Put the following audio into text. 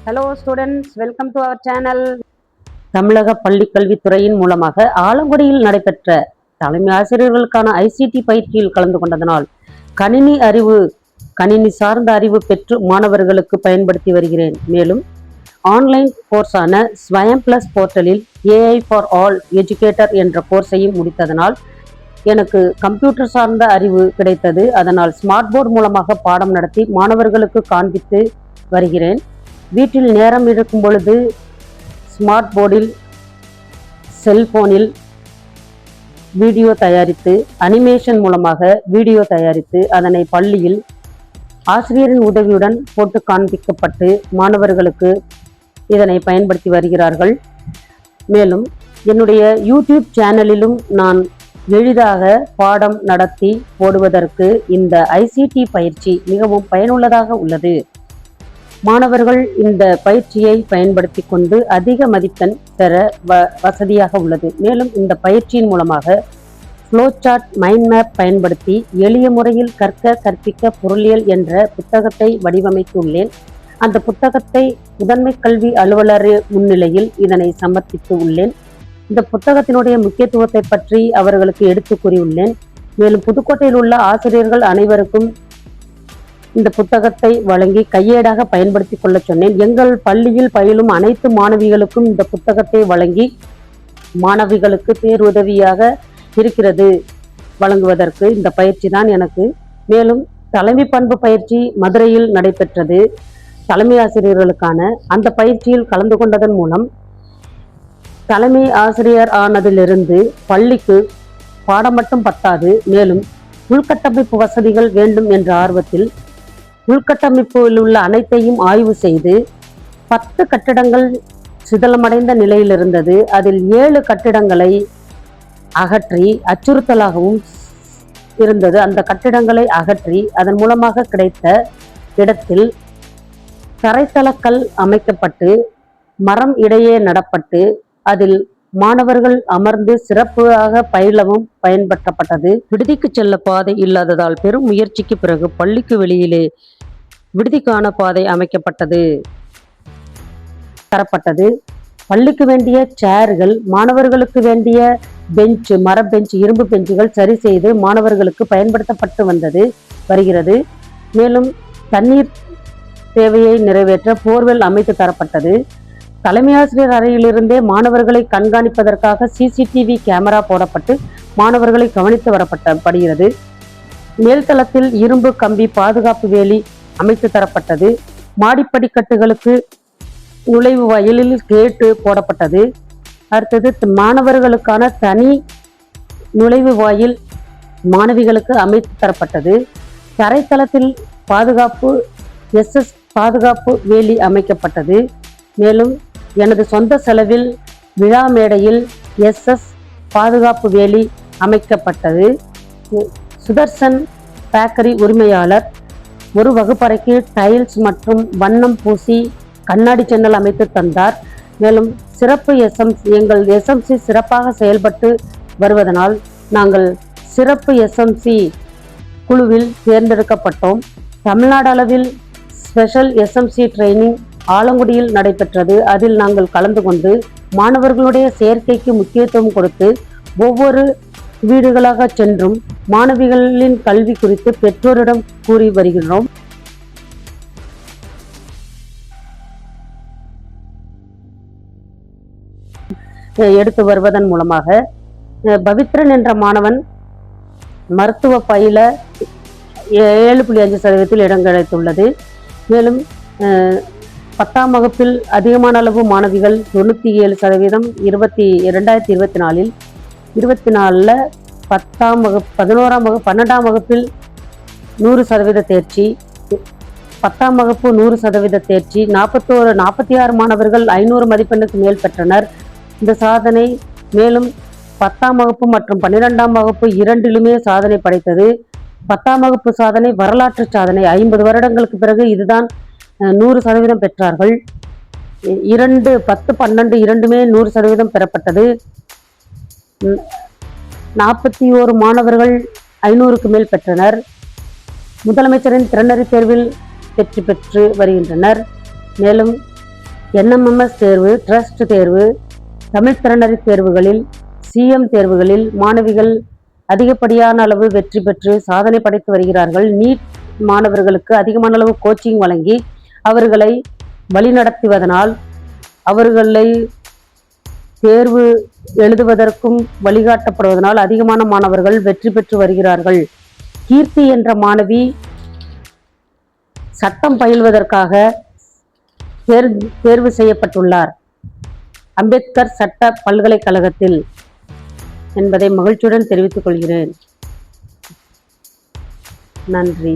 Hello students, welcome to our channel. தமிழக பள்ளிக்கல்வித்துறையின் மூலமாக ஆலங்குடியில் நடைபெற்ற தலைமை ஆசிரியர்களுக்கான ஐசிடி பயிற்சியில் கலந்து கொண்டதனால் கணினி சார்ந்த அறிவு பெற்று மாணவர்களுக்கு பயன்படுத்தி வருகிறேன். மேலும் ஆன்லைன் கோர்ஸான ஸ்வயம் பிளஸ் போர்ட்டலில் AI ஃபார் ஆல் எஜுகேட்டர் என்ற கோர்ஸையும் முடித்ததனால் எனக்கு கம்ப்யூட்டர் சார்ந்த அறிவு கிடைத்தது. அதனால் ஸ்மார்ட் போர்டு மூலமாக பாடம் நடத்தி மாணவர்களுக்கு காண்பித்து வருகிறேன். வீட்டில் நேரம் இருக்கும் பொழுது ஸ்மார்ட் போர்டில் செல்போனில் வீடியோ தயாரித்து அனிமேஷன் மூலமாக வீடியோ தயாரித்து அதனை பள்ளியில் ஆசிரியரின் உதவியுடன் போட்டு காண்பிக்கப்பட்டு மாணவர்களுக்கு இதனை பயன்படுத்தி வருகிறார்கள். மேலும் என்னுடைய யூடியூப் சேனலிலும் நான் எளிதாக பாடம் நடத்தி போடுவதற்கு இந்த ஐசிடி பயிற்சி மிகவும் பயனுள்ளதாக உள்ளது. மாணவர்கள் இந்த பயிற்சியை பயன்படுத்தி கொண்டு அதிக மதிப்பெண் பெற வசதியாக உள்ளது. மேலும் இந்த பயிற்சியின் மூலமாக ஃப்ளோ சார்ட், மைண்ட் மேப் பயன்படுத்தி எளிய முறையில் கற்பிக்க பொருளியல் என்ற புத்தகத்தை வடிவமைத்துள்ளேன். அந்த புத்தகத்தை முதன்மை கல்வி அலுவலர் முன்னிலையில் இதனை சமர்ப்பித்து உள்ளேன். இந்த புத்தகத்தினுடைய முக்கியத்துவத்தை பற்றி அவர்களுக்கு எடுத்து கூறியுள்ளேன். மேலும் புதுக்கோட்டையில் உள்ள ஆசிரியர்கள் அனைவருக்கும் இந்த புத்தகத்தை வழங்கி கையேடாக பயன்படுத்தி கொள்ள சொன்னேன். எங்கள் பள்ளியில் பயிலும் அனைத்து மாணவிகளுக்கும் இந்த புத்தகத்தை வழங்கி மாணவிகளுக்கு பேருதவியாக இருக்கிறது. வழங்குவதற்கு இந்த பயிற்சி தான் எனக்கு. மேலும் தலைமை பண்பு பயிற்சி மதுரையில் நடைபெற்றது. தலைமை ஆசிரியர்களுக்கான அந்த பயிற்சியில் கலந்து கொண்டதன் மூலம் தலைமை ஆசிரியர் ஆனதிலிருந்து பள்ளிக்கு பாடம் மட்டும் பத்தாது, மேலும் உள்கட்டமைப்பு வசதிகள் வேண்டும் என்ற ஆர்வத்தில் உள்கட்டமைப்பில் உள்ள அனைத்தையும் ஆய்வு செய்து 10 கட்டிடங்கள் சிதலமடைந்த நிலையில் இருந்தது. அதில் 7 கட்டிடங்களை அகற்றி அச்சுறுத்தலாகவும் இருந்தது. அந்த கட்டிடங்களை அகற்றி அதன் மூலமாக கிடைத்த இடத்தில் தரைத்தளக்கல் அமைக்கப்பட்டு மரம் இடையே நடப்பட்டு அதில் மாணவர்கள் அமர்ந்து சிறப்பாக பயிலவும் பயன்படுத்தப்பட்டது. விடுதிக்கு செல்ல பாதை இல்லாததால் பெரும் முயற்சிக்கு பிறகு பள்ளிக்கு வெளியிலே விடுதிக்கான பாதை தரப்பட்டது. பள்ளிக்கு வேண்டிய சேர்கள், மாணவர்களுக்கு வேண்டிய பெஞ்சு, மர பெஞ்சு, இரும்பு பெஞ்சுகள் சரி செய்து மாணவர்களுக்கு பயன்படுத்தப்பட்டு வருகிறது. மேலும் தண்ணீர் தேவையை நிறைவேற்ற போர்வெல் அமைத்து தரப்பட்டது. தலைமை ஆசிரியர் அறையிலிருந்தே மாணவர்களை கண்காணிப்பதற்காக CCTV கேமரா போடப்பட்டு மாணவர்களை கவனித்து வரப்படுகிறது. மேல்தளத்தில் இரும்பு கம்பி பாதுகாப்பு வேலி அமைத்து தரப்பட்டது. மாடிப்படிக்கட்டுகளுக்கு நுழைவு வாயிலில் கேட்டு போடப்பட்டது. அடுத்தது மாணவர்களுக்கான தனி நுழைவு வாயில் மாணவிகளுக்கு அமைத்து தரப்பட்டது. தரைத்தளத்தில் பாதுகாப்பு SS பாதுகாப்பு வேலி அமைக்கப்பட்டது. மேலும் எனது சொந்த செலவில் விழா மேடையில் SS பாதுகாப்பு வேலி அமைக்கப்பட்டது. சுதர்சன் பேக்கரி உரிமையாளர் ஒரு வகுப்பறைக்கு டைல்ஸ் மற்றும் வண்ணம் பூசி கண்ணாடி ஜன்னல் அமைத்து தந்தார். மேலும் சிறப்பு எங்கள் SMC சிறப்பாக செயல்பட்டு வருவதனால் நாங்கள் சிறப்பு SMC குழுவில் தேர்ந்தெடுக்கப்பட்டோம். தமிழ்நாடு அளவில் ஸ்பெஷல் SMC ட்ரைனிங் ஆலங்குடியில் நடைபெற்றது. அதில் நாங்கள் கலந்து கொண்டு மாணவர்களுடைய சேர்க்கைக்கு முக்கியத்துவம் கொடுத்து ஒவ்வொரு வீடுகளாக சென்றும் மாணவிகளின் கல்வி குறித்து பெற்றோரிடம் கூறி வருகிறோம். எடுத்து வருவதன் மூலமாக பவித்ரன் என்ற மாணவன் மருத்துவ பயில 7.5% இடம் கிடைத்துள்ளது. மேலும் 10ஆம் வகுப்பில் அதிகமான அளவு மாணவிகள் 97%, 2024இல் 24ல் 10ஆம் வகுப்பு 11ஆம் வகுப்பு 12ஆம் வகுப்பில் 100% தேர்ச்சி, 10ஆம் வகுப்பு 100% தேர்ச்சி, 46 மாணவர்கள் 500 மதிப்பெண்ணுக்கு மேல் பெற்றனர். இந்த சாதனை மேலும் 10ஆம் வகுப்பு மற்றும் 12ஆம் வகுப்பு இரண்டிலுமே சாதனை படைத்தது. 10ஆம் வகுப்பு சாதனை வரலாற்று சாதனை. 50 வருடங்களுக்கு பிறகு இதுதான் 100% பெற்றார்கள். 10, 12 இரண்டுமே 100% பெறப்பட்டது. 41 மாணவர்கள் 500க்கு மேல் பெற்றனர். முதலமைச்சரின் திறனறி தேர்வில் வெற்றி பெற்று வருகின்றனர். மேலும் NMMS தேர்வு, ட்ரஸ்ட் தேர்வு, தமிழ் திறனறி தேர்வுகளில், CM தேர்வுகளில் மாணவிகள் அதிகப்படியான அளவு வெற்றி பெற்று சாதனை படைத்து வருகிறார்கள். நீட் மாணவர்களுக்கு அதிகமான அளவு கோச்சிங் வழங்கி அவர்களை வழிநடத்துவதனால் அவர்களை தேர்வு எழுதுவதற்கும் வழிகாட்டப்படுவதனால் அதிகமான மாணவர்கள் வெற்றி பெற்று வருகிறார்கள். கீர்த்தி என்ற மாணவி சட்டம் பயில்வதற்காக தேர்வு செய்யப்பட்டுள்ளார் அம்பேத்கர் சட்ட பல்கலைக்கழகத்தில் என்பதை மகிழ்ச்சியுடன் தெரிவித்துக் கொள்கிறேன். நன்றி.